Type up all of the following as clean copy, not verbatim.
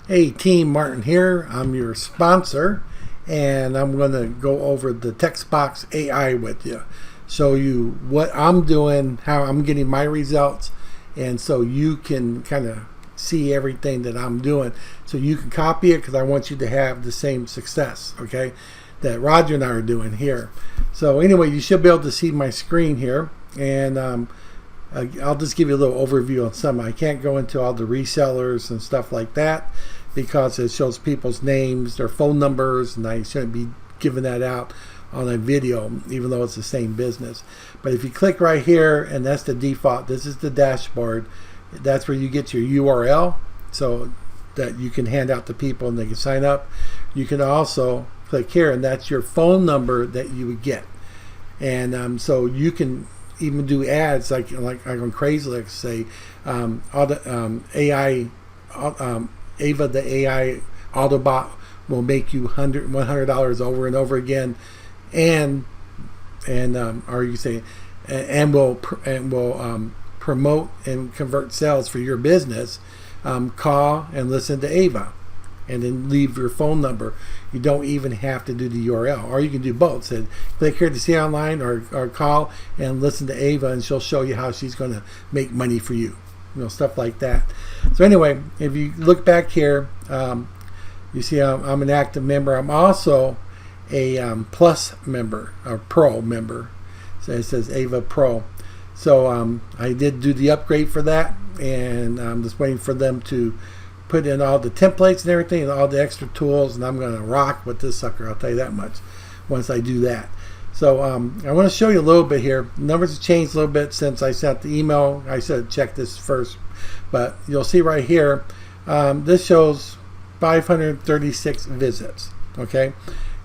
Hey team, Martin here. I'm your sponsor, and I'm going to go over the TextBot-ai with you. Show you what I'm doing, how I'm getting my results, and so you can kind of see everything that I'm doing. So you can copy it because I want you to have the same success, okay, that Roger and I are doing here. So anyway, you should be able to see my screen here, and I'll just give you a little overview on some. I can't go into all the resellers and stuff like that because it shows people's names, their phone numbers, and I shouldn't be giving that out on a video, even though it's the same business. But if you click right here, and that's the default, this is the dashboard, that's where you get your URL so that you can hand out to people and they can sign up. You can also click here, and that's your phone number that you would get. And so you can even do ads like on Craigslist, say AI, Ava the AI Autobot will make you $100 over and over again, and or you say and will promote and convert sales for your business. Call and listen to Ava, and then leave your phone number. You don't even have to do the URL, or you can do both. So click here to see online, or call and listen to Ava, and she'll show you how she's going to make money for you. Stuff like that. So anyway, if you look back here, you see I'm an active member. I'm also a plus member, or pro member. So it says Ava Pro. So I did do the upgrade for that, and I'm just waiting for them to put in all the templates and everything and all the extra tools, and I'm going to rock with this sucker, I'll tell you that much, once I do that. So I want to show you a little bit here. Numbers have changed a little bit since I sent the email. I said check this first, but you'll see right here, this shows 536 visits, okay?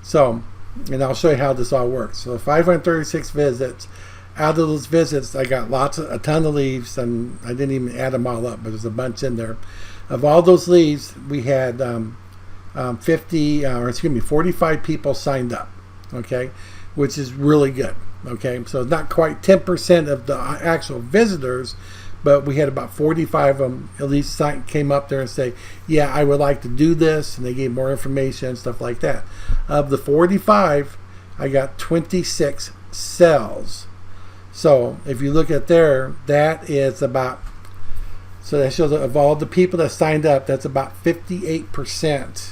So, and I'll show you how this all works. So 536 visits. Out of those visits, I got a ton of leads, and I didn't even add them all up, but there's a bunch in there. Of all those leads, we had 45 people signed up, okay, which is really good, okay. So it's not quite 10% of the actual visitors, but we had about 45 of them at least came up there and say, yeah, I would like to do this, and they gave more information and stuff like that. Of the 45, I got 26 sales. So if you look at there, that is about, so that shows that of all the people that signed up, that's about 58%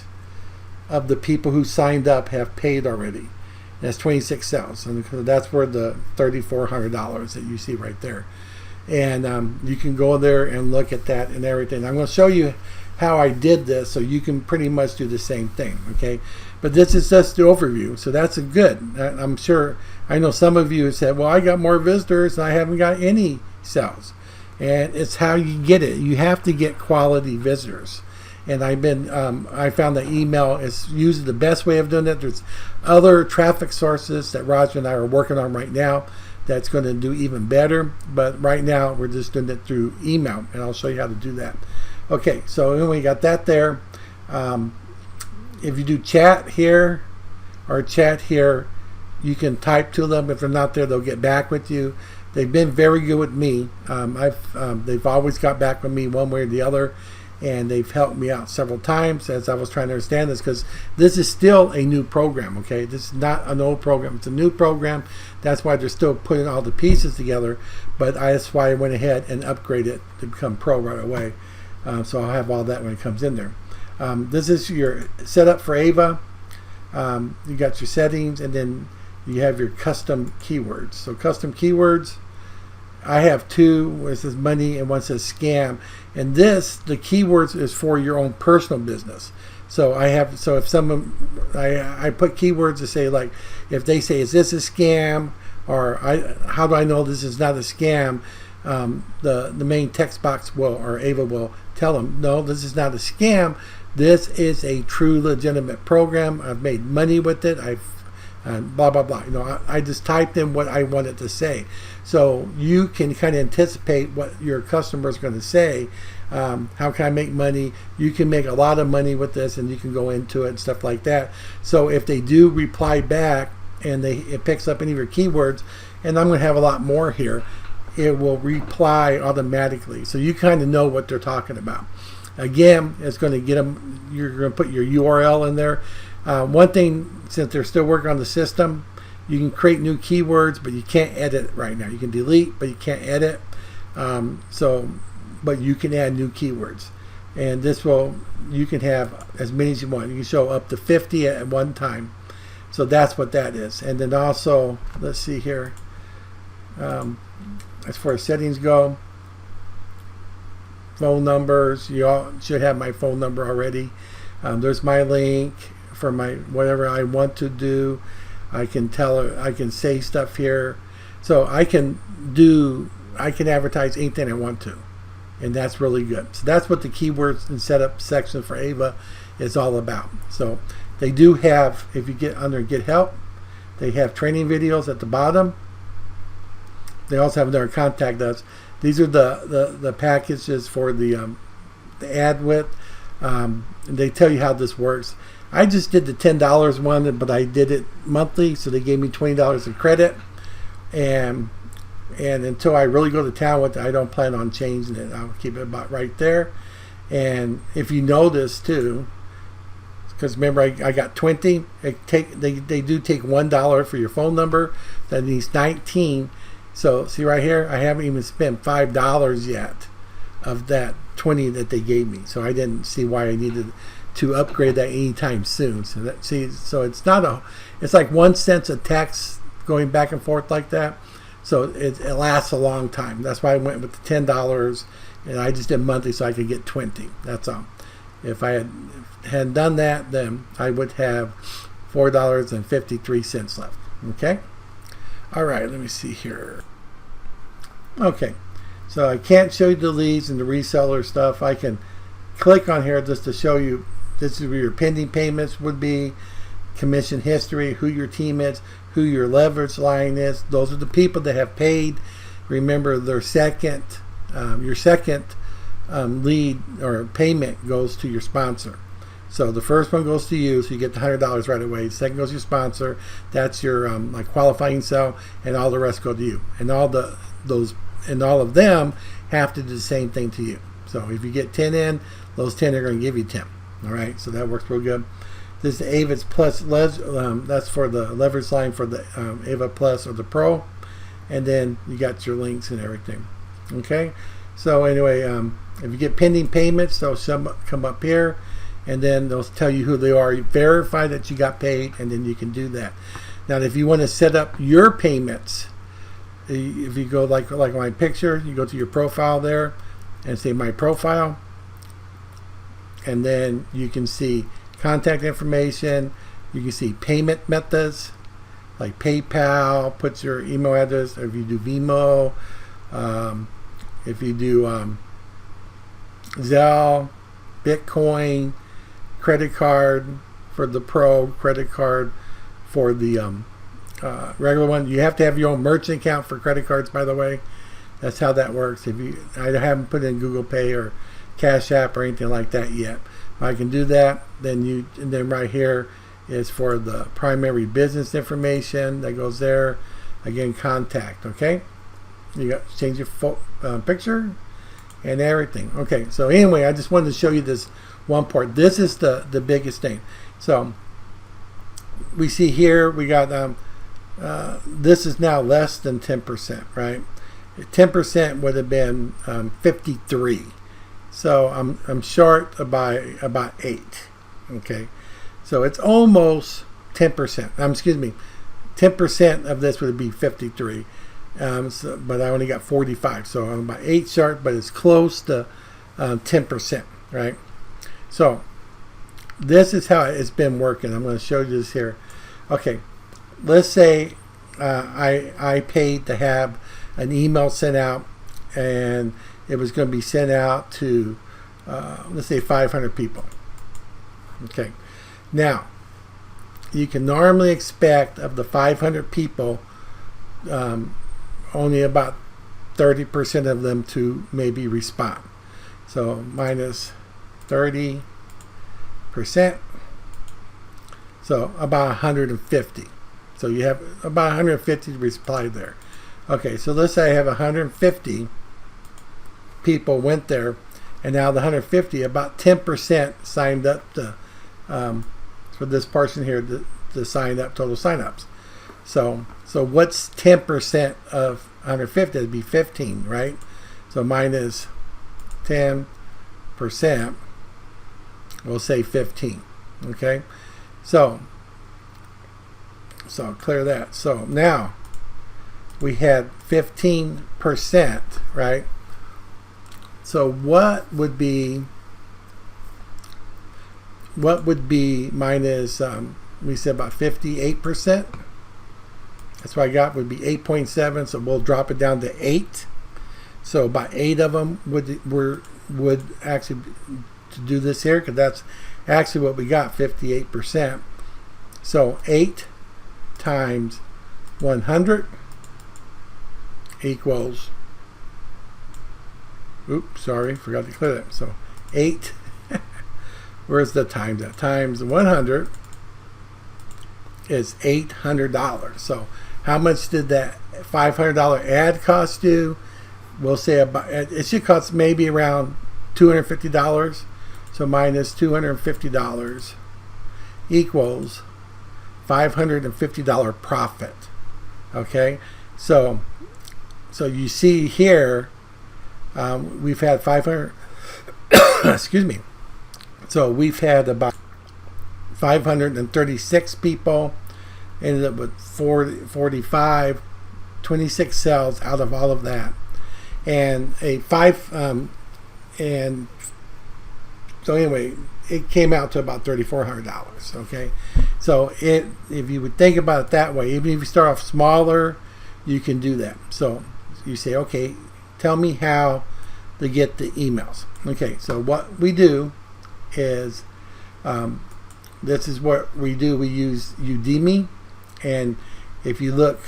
of the people who signed up have paid already. That's 26 sales, and that's where the $3,400 that you see right there. And you can go there and look at that and everything. I'm going to show you how I did this, so you can pretty much do the same thing, okay? But this is just the overview, so that's a good. I'm sure, I know some of you said, well, I got more visitors and I haven't got any sales. And it's how you get it. You have to get quality visitors. And I found that email is usually the best way of doing it. There's other traffic sources that Roger and I are working on right now that's going to do even better. But right now, we're just doing it through email, and I'll show you how to do that. Okay, so anyway, we got that there. If you do chat here or chat here, you can type to them. If they're not there, they'll get back with you. They've been very good with me. They've always got back with me one way or the other, and they've helped me out several times as I was trying to understand this, because this is still a new program, okay? This is not an old program. It's a new program. That's why they're still putting all the pieces together, but that's why I went ahead and upgraded it to become pro right away. So I'll have all that when it comes in there. This is your setup for Ava. You got your settings, and then you have your custom keywords. So custom keywords, I have two. One says money and one says scam. And the keywords is for your own personal business. So if someone, I put keywords to say, like, if they say, is this a scam? Or how do I know this is not a scam? The main text box or Ava will tell them, no, this is not a scam. This is a true legitimate program. I've made money with it. Blah blah blah. I just typed in what I wanted to say, so you can kind of anticipate what your customer is going to say. How can I make money? You can make a lot of money with this, and you can go into it and stuff like that. So if they do reply back and it picks up any of your keywords, and I'm going to have a lot more here, it will reply automatically, so you kind of know what they're talking about. Again, it's going to get them. You're going to put your URL in there. One thing, since they're still working on the system, you can create new keywords, but you can't edit it right now. You can delete, but you can't edit. But you can add new keywords, and you can have as many as you want. You can show up to 50 at one time. So that's what that is. And then also, let's see here. As far as settings go, phone numbers, you all should have my phone number already. There's my link for my whatever I want to do. I can say stuff here. So I can advertise anything I want to. And that's really good. So that's what the keywords and setup section for Ava is all about. So they do have, if you get under Get Help, they have training videos at the bottom. They also have their contact us. These are the packages for the ad width. And they tell you how this works. I just did the $10 one, but I did it monthly, so they gave me $20 in credit. And until I really go to town with it, I don't plan on changing it. I'll keep it about right there. And if you notice too, because remember I got 20, they do take $1 for your phone number. That needs 19. So see right here, I haven't even spent $5 yet of that 20 that they gave me. So I didn't see why I needed to upgrade that anytime soon. So so it's like 1 cent a text going back and forth like that. So it lasts a long time. That's why I went with the $10, and I just did monthly so I could get 20. That's all. If I hadn't done that, then I would have $4.53 left. Okay. All right. Let me see here. Okay. So I can't show you the leads and the reseller stuff. I can click on here just to show you. This is where your pending payments would be, commission history, who your team is, who your leverage line is. Those are the people that have paid. Remember, your second lead or payment goes to your sponsor. So the first one goes to you, so you get the $100 right away. The second goes to your sponsor. That's your like qualifying sale, and all the rest go to you. And all of them have to do the same thing to you. So if you get 10 in, those 10 are going to give you 10. All right, so that works real good. This is Ava's Plus. That's for the leverage line for the Ava Plus or the Pro, and then you got your links and everything. Okay, so anyway, if you get pending payments, they'll come up here, and then they'll tell you who they are. You verify that you got paid, and then you can do that. Now, if you want to set up your payments, if you go like my picture, you go to your profile there, and say My Profile, and then you can see contact information. You can see payment methods like PayPal, puts your email address, or if you do Venmo, if you do Zelle, Bitcoin, credit card for the Pro, credit card for the regular one. You have to have your own merchant account for credit cards, by the way. That's how that works. I haven't put in Google Pay or Cash App or anything like that yet. If I can do that, and then right here is for the primary business information that goes there. Again, contact. Okay, you got to change your picture and everything. Okay, so anyway, I just wanted to show you this one part. This is the biggest thing. So we see here we got this is now less than 10%, right? 10% would have been 53. So I'm short by about 8. Okay, so it's almost 10%. Excuse me, 10% of this would be 53. But I only got 45, so I'm about 8 short, but it's close to 10%, right? So this is how it's been working. I'm going to show you this here. Okay, let's say I paid to have an email sent out, and it was going to be sent out to let's say 500 people. Okay, now you can normally expect of the 500 people only about 30% of them to maybe respond. So minus 30%, so about 150. So you have about 150 to reply there. Okay, so let's say I have 150 people went there, And now the 150, about 10% signed up to, for this person here to sign up, total signups. So what's 10% of 150? It'd be 15, right? So minus 10%, we'll say 15. Okay, so clear that. So now we had 15%, right? So what would be minus, we said about 58%. That's what I got, would be 8.7. So we'll drop it down to 8. So about 8 of them would actually to do this here, because that's actually what we got, 58%. So 8 times 100 equals, oops, sorry, forgot to clear that. So 8, where's the times at? Times 100 is $800. So how much did that $500 ad cost you? We'll say about, it should cost maybe around $250. So minus $250 equals $550 profit. Okay, so you see here, we've had 500. Excuse me. So we've had about 536 people. Ended up with 45, 26 sales out of all of that, and so anyway, it came out to about $3,400. Okay, so if you would think about it that way, even if you start off smaller, you can do that. So you say, okay, tell me how to get the emails. Okay, so what we do is, this is what we do. We use Udemy, and if you look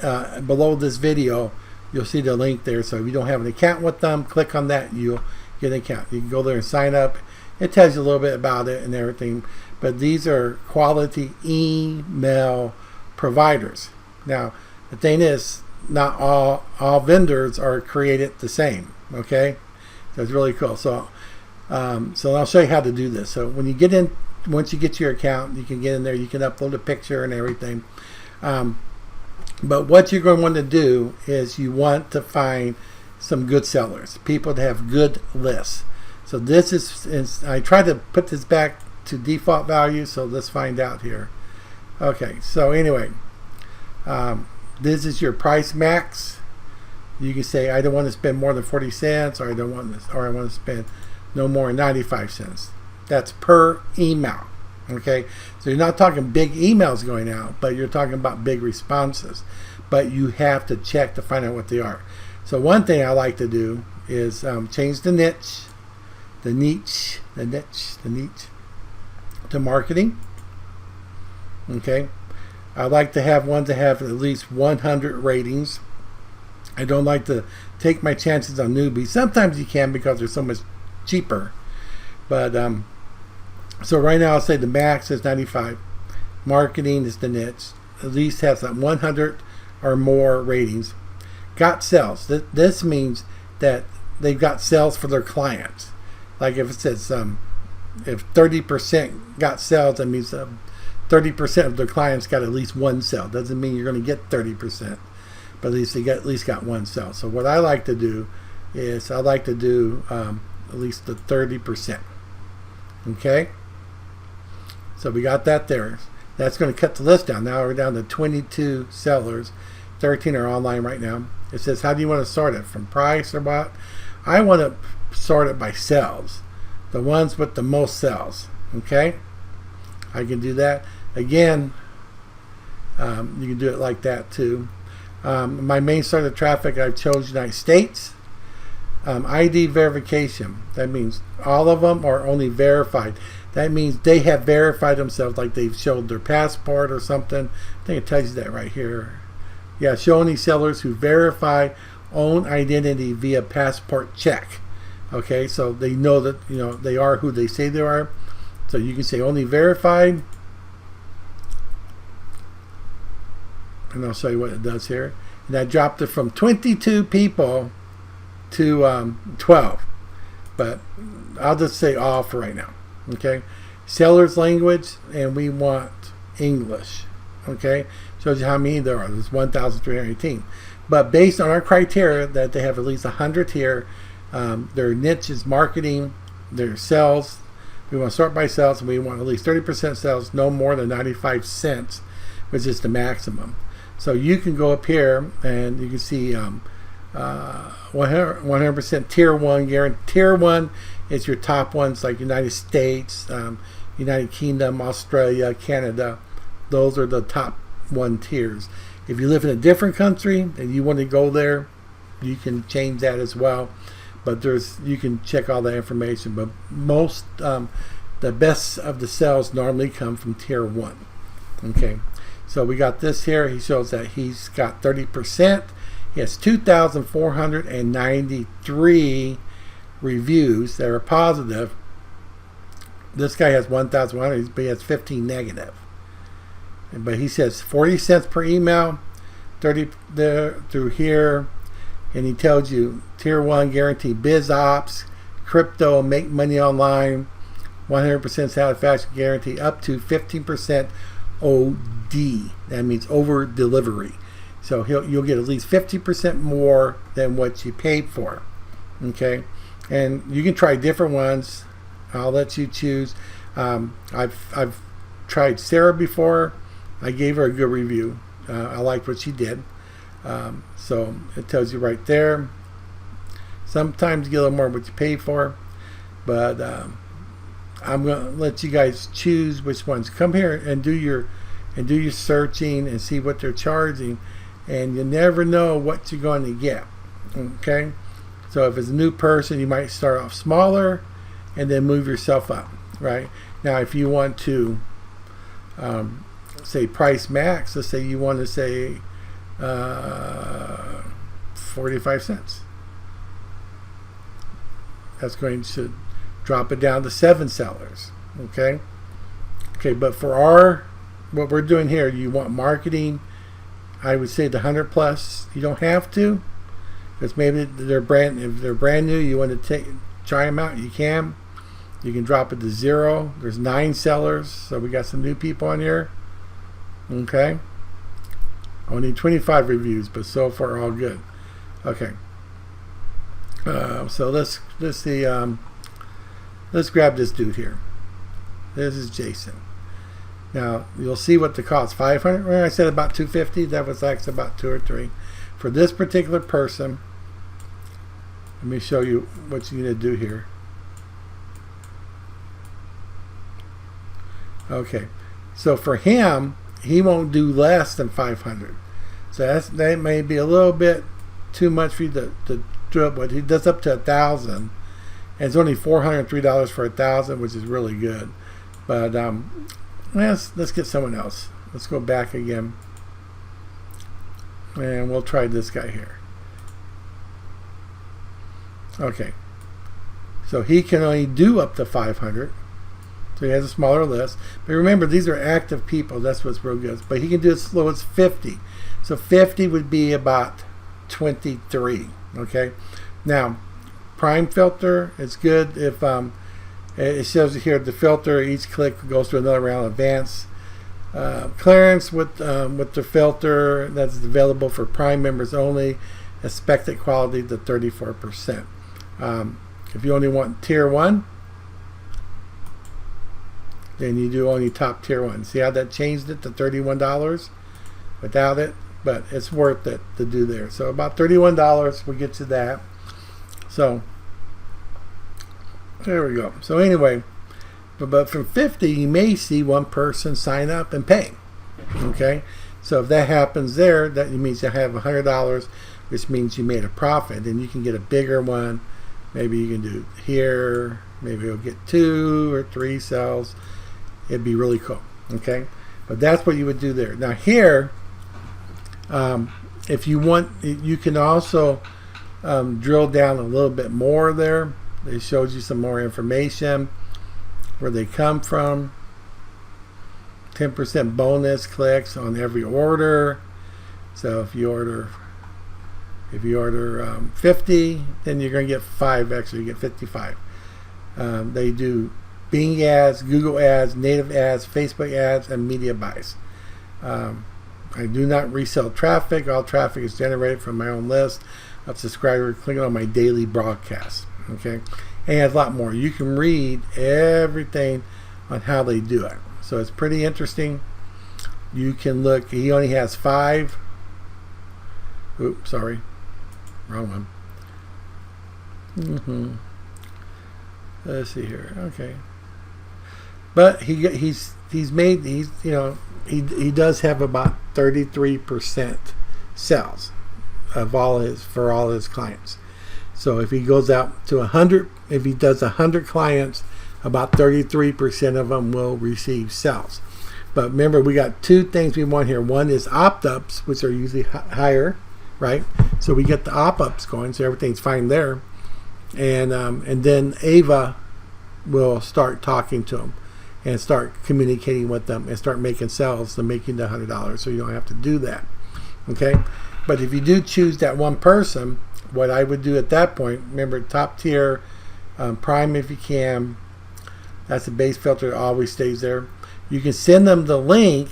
below this video, you'll see the link there. So if you don't have an account with them, click on that, you'll get an account. You can go there and sign up. It tells you a little bit about it and everything, but these are quality email providers. Now, the thing is, not all vendors are created the same. Okay, so it's really cool. So I'll show you how to do this. So when you get in, once you get to your account, you can get in there. You can upload a picture and everything. But what you're going to want to do is you want to find some good sellers, people that have good lists. So this is I tried to put this back to default value, so let's find out here. Okay, so anyway, this is your price max. You can say I don't want to spend more than 40 cents, or I don't want this, or I want to spend no more than 95 cents. That's per email. Okay, so you're not talking big emails going out, but you're talking about big responses. But you have to check to find out what they are. So one thing I like to do is change the niche to marketing. Okay, I like to have ones that have at least 100 ratings. I don't like to take my chances on newbies. Sometimes you can because they're so much cheaper. But so right now I'll say the max is 95. Marketing is the niche. At least have some 100 or more ratings. Got sales. This means that they've got sales for their clients. Like if it says if 30% got sales, that means 30% of their clients got at least one sale. Doesn't mean you're going to get 30%, but at least they got one sale. So what I like to do is I like to do at least the 30%. Okay. So we got that there. That's going to cut the list down. Now we're down to 22 sellers. 13 are online right now. It says, how do you want to sort it? From price or what? I want to sort it by sales. The ones with the most sales. Okay? I can do that. Again, you can do it like that too. My main source of traffic, I've chose United States. ID verification. That means all of them are only verified. That means they have verified themselves, like they've showed their passport or something. I think it tells you that right here. Yeah, show any sellers who verify own identity via passport check. Okay, so they know that they are who they say they are. So you can say only verified, and I'll show you what it does here. And I dropped it from 22 people to 12. but I'll just say all for right now. Okay, seller's language, and we want English. Okay, shows you how many there are. There's 1,318. But based on our criteria that they have at least 100 here, their niche is marketing, their sales. We want to sort by sales, and we want at least 30% sales, no more than 95 cents, which is the maximum. So you can go up here and you can see 100% tier 1 guarantee. Tier 1 is your top ones like United States, United Kingdom, Australia, Canada. Those are the top 1 tiers. If you live in a different country and you want to go there, you can change that as well. But you can check all that information. But most, the best of the sales normally come from tier 1. Okay, so we got this here. He shows that he's got 30%. He has 2,493 reviews that are positive. This guy has 1,100, but he has 15 negative. But he says 40 cents per email, 30 there through here, and he tells you tier 1 guarantee biz ops, crypto, make money online, 100% satisfaction guarantee, up to 15% OD. That means over delivery. So you'll get at least 50% more than what you paid for. And you can try different ones. I'll let you choose. I've tried Sarah before. I gave her a good review. I liked what she did. So it tells you right there. Sometimes you get a little more what you pay for, but I'm going to let you guys choose which ones. Come here and do your searching and see what they're charging, and you never know what you're going to get. Okay, so if it's a new person, you might start off smaller and then move yourself up. Right now, if you want to say price max, let's say you want to say 45 cents. That's going to drop it down to 7 sellers. Okay, but for what we're doing here, you want marketing. I would say the 100 plus. You don't have to, because maybe if they're brand new, you want to try them out. You can drop it to 0. There's 9 sellers, so we got some new people on here. Okay, only 25 reviews, but so far all good. Okay, so let's see. Let's grab this dude here. This is Jason. Now you'll see what the cost. 500. When I said about 250, that was actually about 2 or 3 for this particular person. Let me show you what you need to do here. Okay, so for him, he won't do less than 500. So that may be a little bit too much for you to do it, but he does up to 1,000, and it's only $403 for 1,000, which is really good. But let's get someone else. Let's go back again, and we'll try this guy here. Okay, so he can only do up to 500. So he has a smaller list. But remember, these are active people. That's what's real good. But he can do as low as 50. So 50 would be about 23. Okay. Now, prime filter is good if it shows you here the filter. Each click goes to another round of advanced clearance with the filter that's available for prime members only. Expected quality to 34%. If you only want tier 1, then you do only top tier 1. See how that changed it to $31 without it? But it's worth it to do there. So about $31 will get you that. So there we go. So anyway, but from 50, you may see one person sign up and pay. Okay, so if that happens there, that means you have $100, which means you made a profit, and you can get a bigger one. Maybe you can do here. Maybe you'll get 2 or 3 sales. It'd be really cool. Okay, but that's what you would do there. Now here, if you want, you can also drill down a little bit more there. It shows you some more information, where they come from. 10% bonus clicks on every order. So if you order 50, then you're going to get 5. Actually, you get 55. They do Bing ads, Google ads, native ads, Facebook ads, and media buys. I do not resell traffic. All traffic is generated from my own list of subscribers clicking on my daily broadcast. Okay, and it has a lot more. You can read everything on how they do it. So it's pretty interesting. You can look. He only has 5. Oops, sorry, wrong one. Let's see here. Okay, but he's he does have about 33% sales of all his clients. So if he goes out to 100, if he does 100 clients, about 33% of them will receive sales. But remember, we got 2 things we want here. One is opt-ups, which are usually higher, right? So we get the opt-ups going, so everything's fine there. And then Ava will start talking to them and start communicating with them and start making sales to making the $100, so you don't have to do that. Okay, but if you do choose that one person, what I would do at that point, remember, top tier, prime if you can. That's the base filter that always stays there. You can send them the link,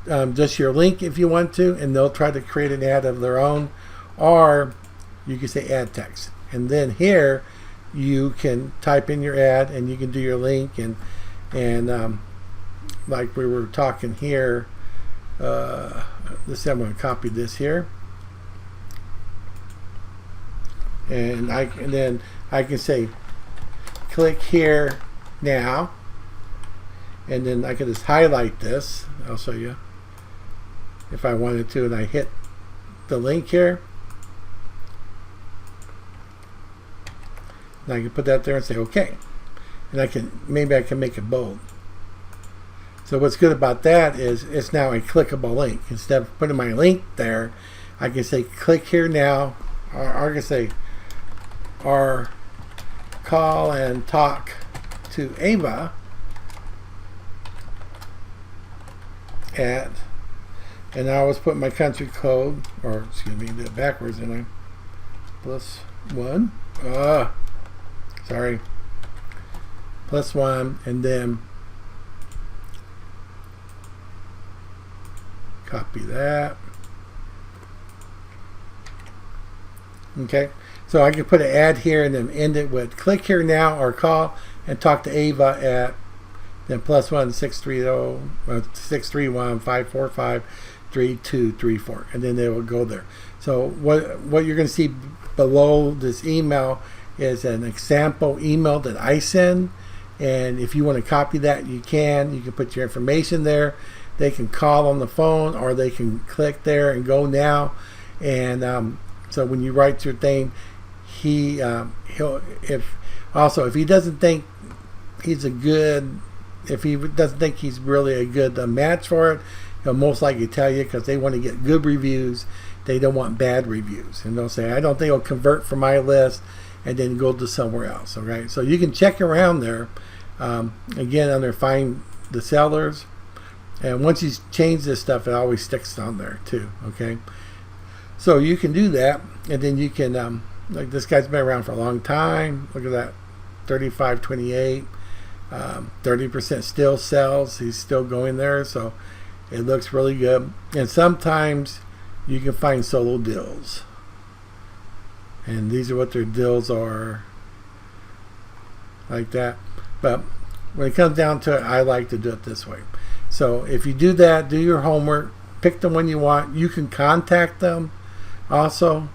just your link if you want to, and they'll try to create an ad of their own, or you can say ad text. And then here you can type in your ad and you can do your link, and like we were talking here, let's see, I'm going to copy this here, and then I can say click here now, and then I can just highlight this. I'll show you if I wanted to, and I hit the link here, and I can put that there and say okay, and maybe I can make it bold. So what's good about that is it's now a clickable link. Instead of putting my link there, I can say click here now, or I can say, or call and talk to Ava at, and I always put my country code, or excuse me, do it backwards, and I +1, sorry, +1, and then copy that. Okay, so I can put an ad here and then end it with click here now, or call and talk to Ava at, then +1 631 545 3234, and then they will go there. So what you're going to see below this email is an example email that I send, and if you want to copy that, you can put your information there. They can call on the phone, or they can click there and go now. And so when you write your thing, if he doesn't think he's really a good match for it, he'll most likely tell you, because they want to get good reviews. They don't want bad reviews, and they'll say, I don't think it'll convert from my list, and then go to somewhere else. Okay, so you can check around there, again, under find the sellers, and once you change this stuff, it always sticks on there too. Okay, so you can do that, and then you can like, this guy's been around for a long time. Look at that, 3528, 30% still sells. He's still going there, so it looks really good. And sometimes you can find solo deals, and these are what their deals are, like that. But when it comes down to it, I like to do it this way. So if you do that, do your homework, pick the one you want. You can contact them also,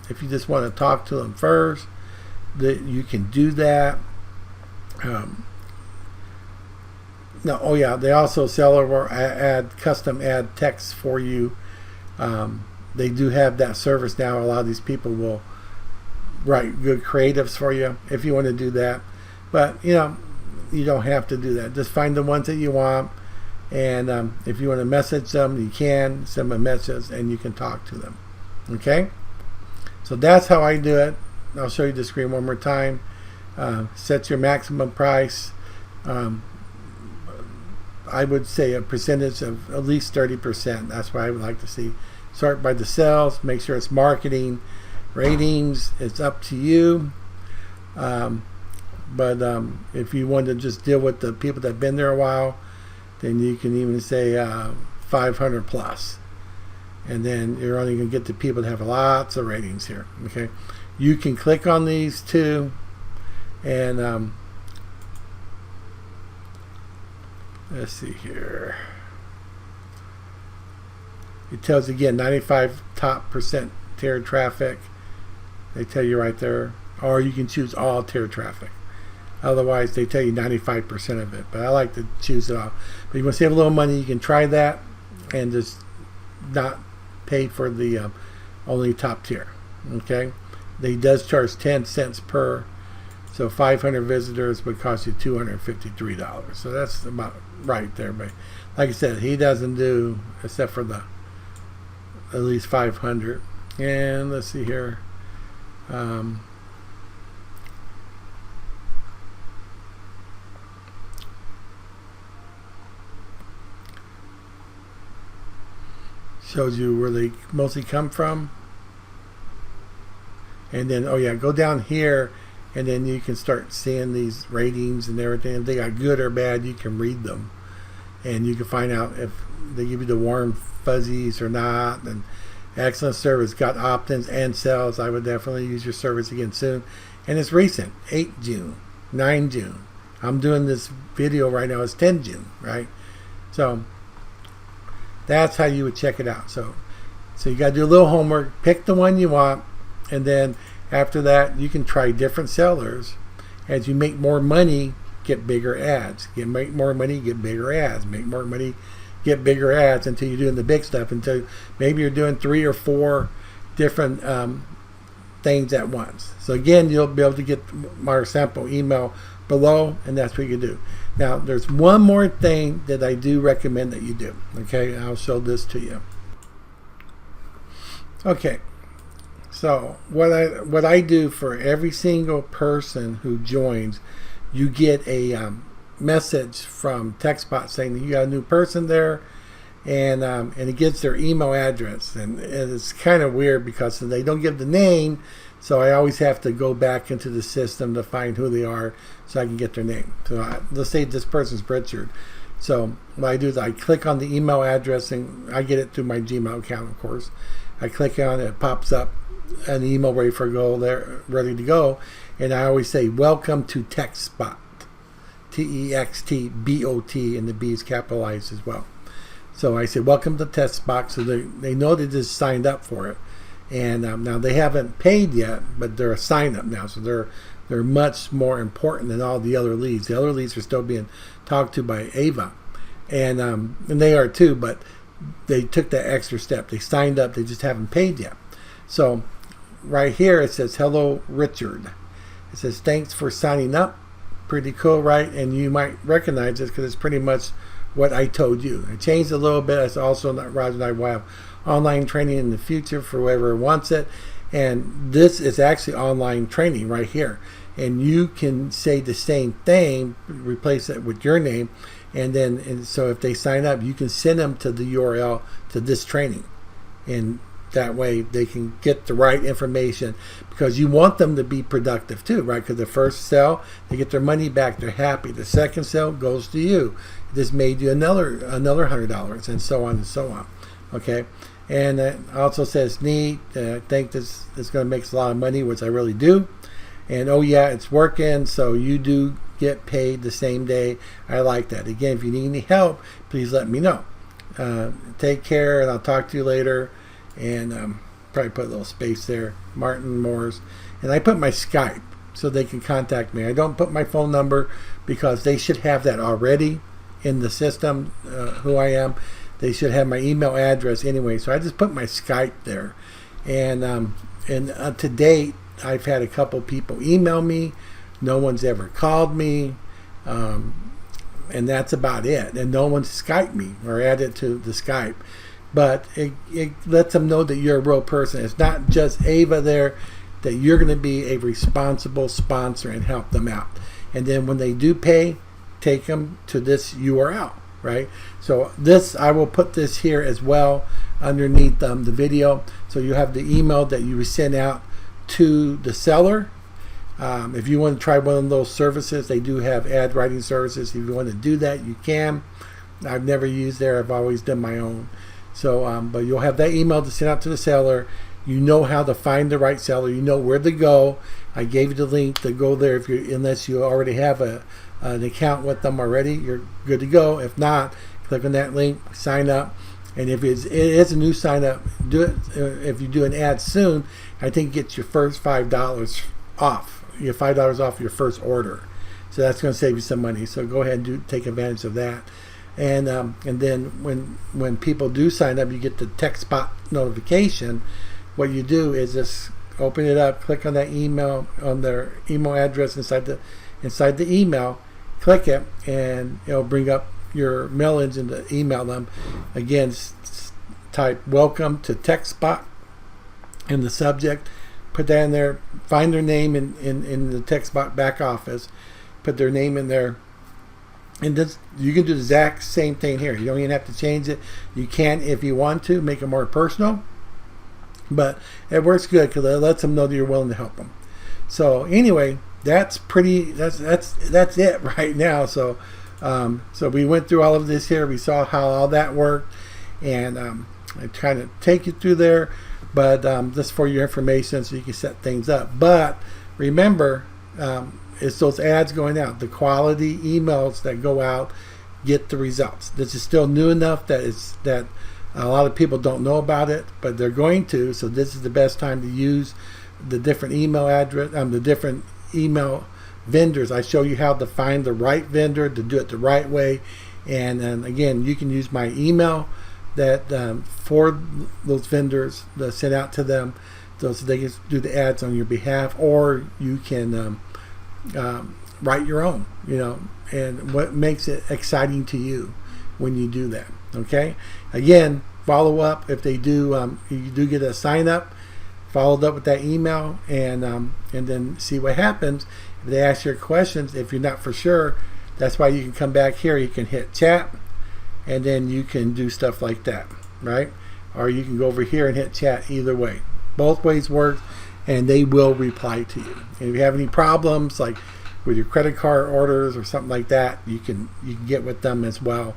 if you just want to talk to them first, that you can do that. They also sell or add custom ad text for you. They do have that service now. A lot of these people will write good creatives for you if you want to do that, but you don't have to do that. Just find the ones that you want, and if you want to message them, you can send them a message and you can talk to them. Okay, so that's how I do it. I'll show you the screen one more time. Set your maximum price. I would say a percentage of at least 30%. That's what I would like to see. Sort by the sales. Make sure it's marketing. Ratings, it's up to you. But if you want to just deal with the people that have been there a while, then you can even say 500 plus. And then you're only going to get the people that have lots of ratings here. Okay, you can click on these too, and let's see here. It tells you again 95 top percent tier traffic. They tell you right there, or you can choose all tier traffic. Otherwise, they tell you 95% of it. But I like to choose it all. But you want to save a little money, you can try that and just not pay for the only top tier. Okay, they does charge 10 cents per, so 500 visitors would cost you $253. So that's about right there. But like I said, he doesn't do except for the at least 500. And let's see here. Shows you where they mostly come from. And then, oh yeah, go down here and then you can start seeing these ratings and everything. If they got good or bad, you can read them. And you can find out if they give you the warm fuzzies or not. And excellent service, got opt-ins and sales. I would definitely use your service again soon. And it's recent, 8 June, 9 June. I'm doing this video right now, it's 10 June, right? So that's how you would check it out. So you got to do a little homework, pick the one you want, and then after that you can try different sellers. As you make more money, get bigger ads. Make more money, get bigger ads. Make more money, get bigger ads until you're doing the big stuff, until maybe you're doing 3 or 4 different things at once. So again, you'll be able to get my sample email below, and that's what you do. Now there's one more thing that I do recommend that you do. Okay, I'll show this to you. Okay, so what I do for every single person who joins, you get a message from TextBot saying that you got a new person there, and it gives their email address, and it's kind of weird because they don't give the name, so I always have to go back into the system to find who they are so I can get their name. So let's say this person's Richard. So what I do is I click on the email address, and I get it through my Gmail account, of course. I click on it, it pops up an email ready to go, and I always say, welcome to TextBot. TextBot, and the B is capitalized as well. So I say, welcome to TextBot, so they know they just signed up for it. And now they haven't paid yet, but they're a sign up now, so they're much more important than all the other leads. The other leads are still being talked to by Ava, and they are too, but they took that extra step. They signed up, they just haven't paid yet. So right here it says, hello Richard. It says, thanks for signing up. Pretty cool, right? And you might recognize this because it's pretty much what I told you. I changed a little bit. It's also not Roger and I will have online training in the future for whoever wants it. And this is actually online training right here. And you can say the same thing, replace it with your name, and so if they sign up, you can send them to the URL to this training. And that way they can get the right information, because you want them to be productive too, right? Because the first sale, they get their money back, they're happy. The second sale goes to you. This made you another $100, and so on and so on. Okay, and it also says neat. I think this is going to make us a lot of money, which I really do. And oh yeah, it's working. So you do get paid the same day. I like that. Again, if you need any help, please let me know. Take care, and I'll talk to you later. And probably put a little space there, Martin Moores. And I put my Skype so they can contact me. I don't put my phone number because they should have that already in the system, who I am. They should have my email address anyway, so I just put my Skype there. And to date, I've had a couple people email me. No one's ever called me, and that's about it. And no one's Skyped me or added to the Skype. But it lets them know that you're a real person. It's not just Ava there, that you're going to be a responsible sponsor and help them out. And then when they do pay, take them to this URL, right? So this, I will put this here as well underneath the video. So you have the email that you send out to the seller. If you want to try one of those services, they do have ad writing services. If you want to do that, you can. I've never used there. I've always done my own. So, but you'll have that email to send out to the seller. You know how to find the right seller. You know where to go. I gave you the link to go there. If you, unless you already have an account with them already, you're good to go. If not, click on that link, sign up. And if it is a new sign up, do it. If you do an ad soon, I think it gets your first $5 off. You get $5 off your first order. So that's going to save you some money. So go ahead and take advantage of that. And then when people do sign up, you get the TextBot notification. What you do is just open it up, click on that email, on their email address inside the email, click it, and it'll bring up your mail engine to email them. Again, type "Welcome to TextBot" in the subject. Put that in there. Find their name in the TextBot back office. Put their name in there. And this, you can do the exact same thing here. You don't even have to change it. You can, if you want to, make it more personal. But it works good because it lets them know that you're willing to help them. So anyway, that's it right now. So so we went through all of this here. We saw how all that worked, and I try to take you through there. But just for your information, so you can set things up. But remember, it's those ads going out, the quality emails that go out get the results. This is still new enough that a lot of people don't know about it, but they're going to. So this is the best time to use the different email address, the different email vendors. I show you how to find the right vendor to do it the right way. And again, you can use my email that for those vendors to send out to them, so they can do the ads on your behalf, or you can write your own, and what makes it exciting to you when you do that. Okay, again, follow up if they do. You do get a sign up, followed up with that email, and then see what happens. If they ask your questions, if you're not for sure, that's why you can come back here. You can hit chat, and then you can do stuff like that, right? Or you can go over here and hit chat. Either way, both ways work, and they will reply to you. And if you have any problems, like with your credit card orders or something like that, you can get with them as well.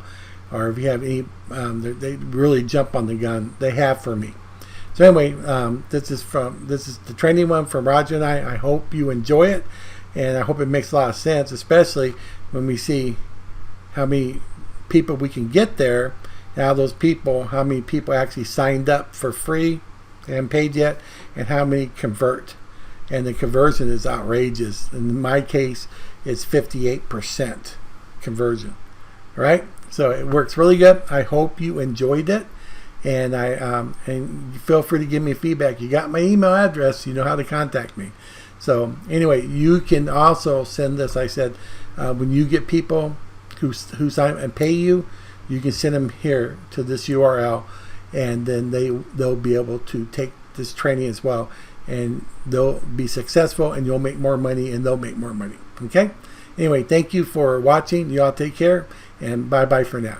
Or if you have any, they really jump on the gun. They have for me. So anyway, this is the training one from Roger and I. I hope you enjoy it, and I hope it makes a lot of sense, especially when we see how many people we can get there. Now how many people actually signed up for free and paid yet, and how many convert. And the conversion is outrageous. In my case, it's 58% conversion. All right, so it works really good. I hope you enjoyed it, and and feel free to give me feedback. You got my email address. You know how to contact me. So anyway, you can also send this. I said when you get people who sign up and pay you, you can send them here to this URL, and then they'll be able to take this training as well, and they'll be successful, and you'll make more money, and they'll make more money. Okay. Anyway, thank you for watching. You all take care, and bye-bye for now.